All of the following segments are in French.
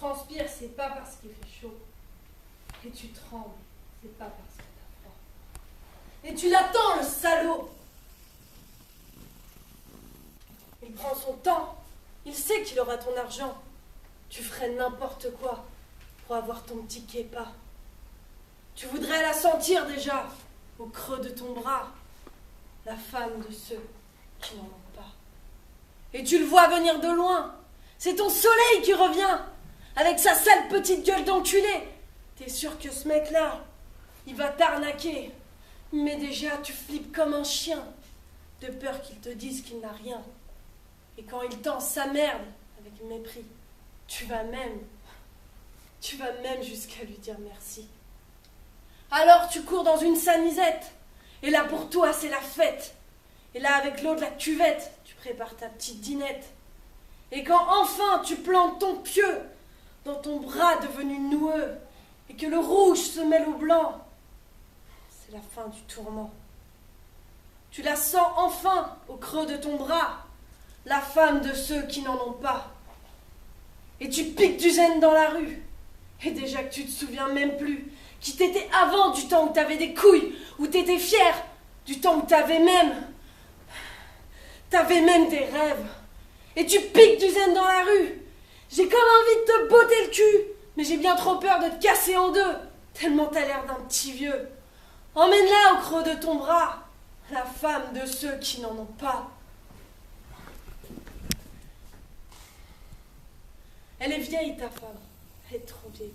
transpires, c'est pas parce qu'il fait chaud. Et tu trembles, c'est pas parce que t'as froid. Et tu l'attends, le salaud. Il prend son temps. Il sait qu'il aura ton argent. Tu ferais n'importe quoi pour avoir ton petit képa. Tu voudrais la sentir déjà, au creux de ton bras, la femme de ceux qui n'en ont pas. Et tu le vois venir de loin. C'est ton soleil qui revient, avec sa sale petite gueule d'enculé. T'es sûr que ce mec-là, il va t'arnaquer. Mais déjà, tu flippes comme un chien, de peur qu'il te dise qu'il n'a rien. Et quand il tend sa merde avec mépris, tu vas même jusqu'à lui dire merci. Alors tu cours dans une sanisette, et là pour toi c'est la fête. Et là avec l'eau de la cuvette, tu prépares ta petite dînette. Et quand enfin tu plantes ton pieu dans ton bras devenu noueux, et que le rouge se mêle au blanc, c'est la fin du tourment. Tu la sens enfin au creux de ton bras, la femme de ceux qui n'en ont pas. Et tu piques du zen dans la rue, et déjà que tu te souviens même plus qui t'étais avant, du temps où t'avais des couilles, où t'étais fier, du temps où t'avais même des rêves. Et tu piques du zen dans la rue. J'ai comme envie de te botter le cul, mais j'ai bien trop peur de te casser en deux, tellement t'as l'air d'un petit vieux. Emmène-la au creux de ton bras, la femme de ceux qui n'en ont pas. Elle est vieille, ta femme. Elle est trop vieille.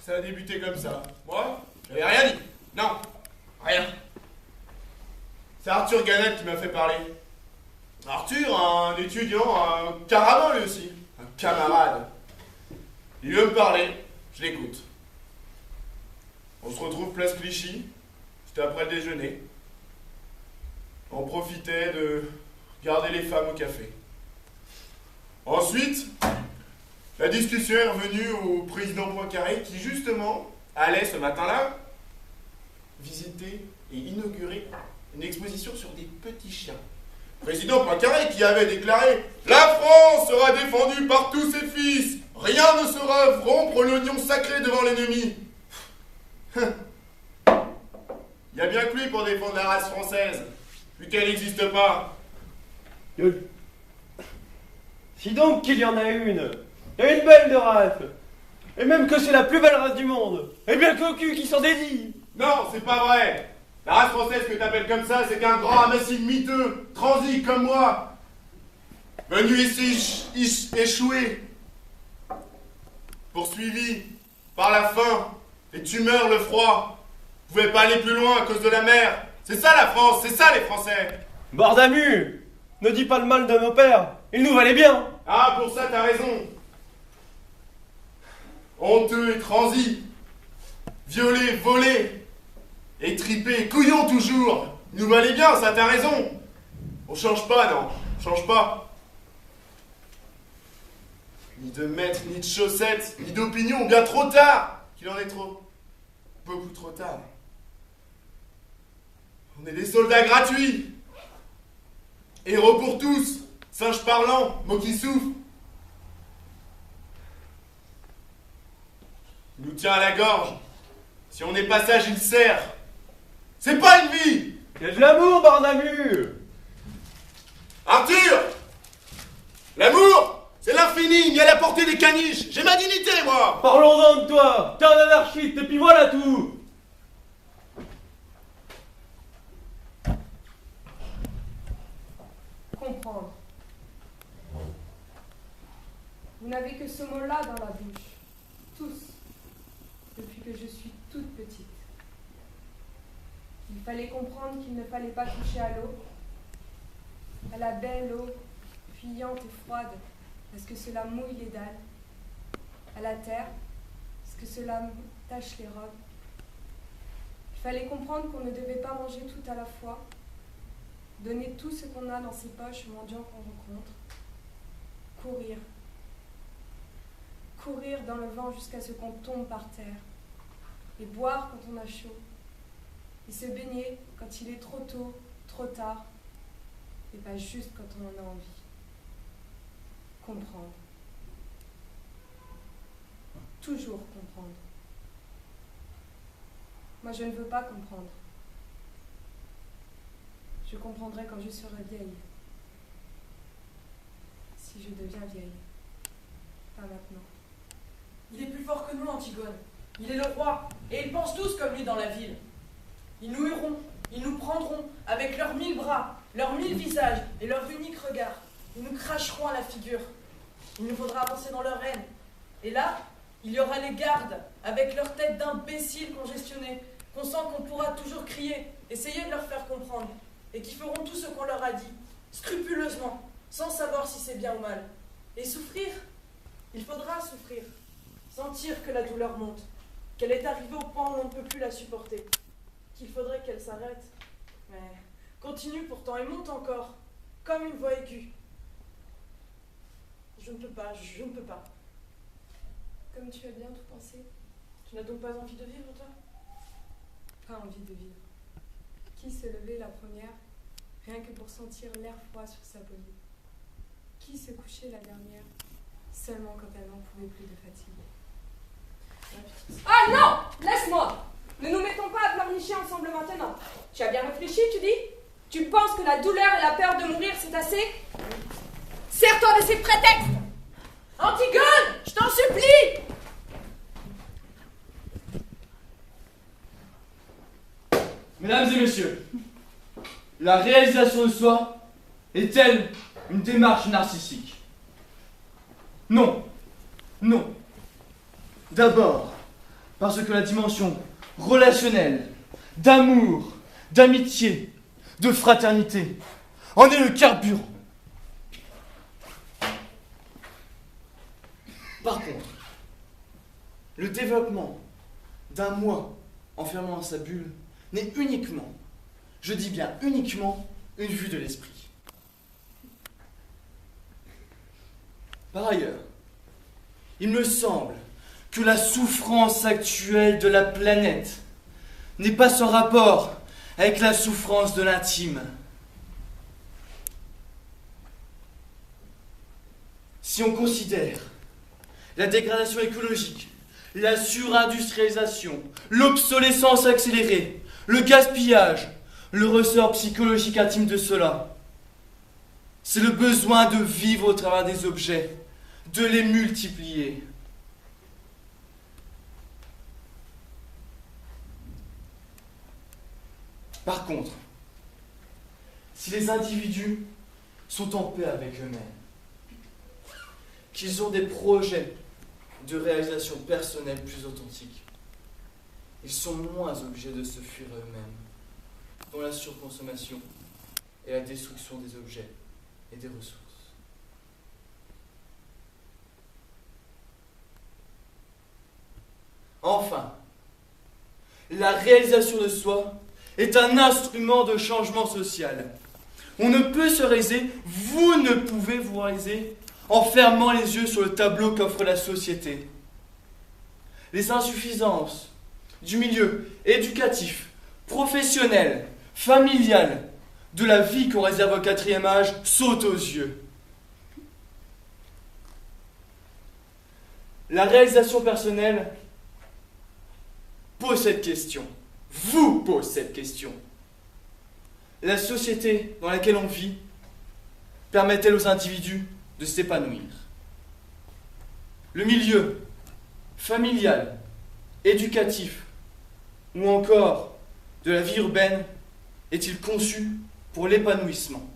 Ça a débuté comme ça. Moi, j'avais rien dit. Non, rien. C'est Arthur Ganel qui m'a fait parler. Arthur, un étudiant, un caravane lui aussi. Un camarade. Il veut me parler, je l'écoute. On se retrouve place Clichy, c'était après le déjeuner. On profitait de regarder les femmes au café. Ensuite, la discussion est revenue au président Poincaré qui, justement, allait ce matin-là visiter et inaugurer une exposition sur des petits chiens. Président Poincaré qui avait déclaré « La France sera défendue par tous ses fils. Rien ne saura rompre l'oignon sacré devant l'ennemi. » Il y a bien que lui pour défendre la race française, vu qu'elle n'existe pas. Si donc qu'il y en a une belle de race, et même que c'est la plus belle race du monde, et bien cocu qui s'en dédie. Non, c'est pas vrai. La race française que t'appelles comme ça, c'est qu'un grand ramassis miteux, transi comme moi, venu ici échoué, poursuivi par la faim, les tumeurs, le froid. Vous pouvez pas aller plus loin à cause de la mer. C'est ça la France, c'est ça les Français. Bardamu, ne dis pas le mal de nos pères, ils nous valaient bien. Ah, pour ça t'as raison. Honteux et transi, violé, volé, étripé, couillon toujours. Il nous valait bien, ça t'as raison. On change pas, non, on change pas. Ni de maître, ni de chaussettes, ni d'opinion, bien trop tard. Qu'il en est trop. Beaucoup trop tard. On est des soldats gratuits. Héros pour tous, singes parlants, mots qui souffrent. Il nous tient à la gorge. Si on n'est pas sage, il sert. C'est pas une vie. Il y a de l'amour, Bardamu. Arthur, l'amour, c'est l'infini, mis à la portée des caniches. J'ai ma dignité, moi. Parlons-en de toi, t'es un anarchiste, et puis voilà tout. Comprendre. Vous n'avez que ce mot-là dans la bouche, tous, depuis que je suis toute petite. Il fallait comprendre qu'il ne fallait pas toucher à l'eau, à la belle eau, fuyante et froide, parce que cela mouille les dalles, à la terre, parce que cela tache les robes. Il fallait comprendre qu'on ne devait pas manger tout à la fois, donner tout ce qu'on a dans ses poches aux mendiants qu'on rencontre, courir. Courir dans le vent jusqu'à ce qu'on tombe par terre, et boire quand on a chaud, et se baigner quand il est trop tôt, trop tard, et pas juste quand on en a envie. Comprendre. Toujours comprendre. Moi, je ne veux pas comprendre. Je comprendrai quand je serai vieille. Si je deviens vieille. Pas maintenant. Il est plus fort que nous, Antigone. Il est le roi, et ils pensent tous comme lui dans la ville. Ils nous hueront, ils nous prendront, avec leurs 1000 bras, leurs 1000 visages et leur unique regard. Ils nous cracheront à la figure. Il nous faudra avancer dans leur règne. Et là, il y aura les gardes, avec leurs têtes d'imbéciles congestionnées, qu'on sent qu'on pourra toujours crier, essayer de leur faire comprendre, et qui feront tout ce qu'on leur a dit, scrupuleusement, sans savoir si c'est bien ou mal. Et souffrir, il faudra souffrir, sentir que la douleur monte, qu'elle est arrivée au point où on ne peut plus la supporter, qu'il faudrait qu'elle s'arrête, mais continue pourtant et monte encore, comme une voix aiguë. Je ne peux pas, je ne peux pas. Comme tu as bien tout pensé. Tu n'as donc pas envie de vivre, toi? Pas envie de vivre. Qui se levait la première, rien que pour sentir l'air froid sur sa peau? Qui se couchait la dernière, seulement quand elle n'en pouvait plus de fatigue? Ah non! Laisse-moi! Ne nous mettons pas à pleurnicher ensemble maintenant. Tu as bien réfléchi, tu dis? Tu penses que la douleur et la peur de mourir, c'est assez? Sers-toi de ces prétextes! Antigone, je t'en supplie! Mesdames et messieurs, la réalisation de soi est-elle une démarche narcissique? Non, non. D'abord, parce que la dimension relationnelle, d'amour, d'amitié, de fraternité en est le carburant. Par contre, le développement d'un moi enfermant dans sa bulle n'est uniquement, je dis bien uniquement, une vue de l'esprit. Par ailleurs, il me semble que la souffrance actuelle de la planète n'est pas sans rapport avec la souffrance de l'intime. Si on considère la dégradation écologique, la surindustrialisation, l'obsolescence accélérée, le gaspillage, le ressort psychologique intime de cela, c'est le besoin de vivre au travers des objets, de les multiplier. Par contre, si les individus sont en paix avec eux-mêmes, qu'ils ont des projets de réalisation personnelle plus authentiques, ils sont moins obligés de se fuir eux-mêmes dans la surconsommation et la destruction des objets et des ressources. Enfin, la réalisation de soi est un instrument de changement social. On ne peut se réaliser, vous ne pouvez vous réaliser en fermant les yeux sur le tableau qu'offre la société. Les insuffisances du milieu éducatif, professionnel, familial, de la vie qu'on réserve au 4e âge sautent aux yeux. La réalisation personnelle pose cette question, vous pose cette question. La société dans laquelle on vit permet-elle aux individus de s'épanouir? Le milieu familial, éducatif ou encore de la vie urbaine est-il conçu pour l'épanouissement?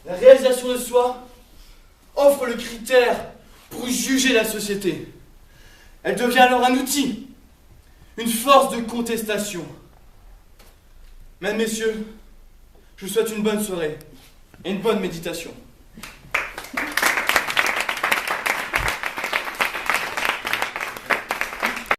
La réalisation de soi offre le critère pour juger la société. Elle devient alors un outil, une force de contestation. Mesdames, Messieurs, je vous souhaite une bonne soirée. et une bonne méditation.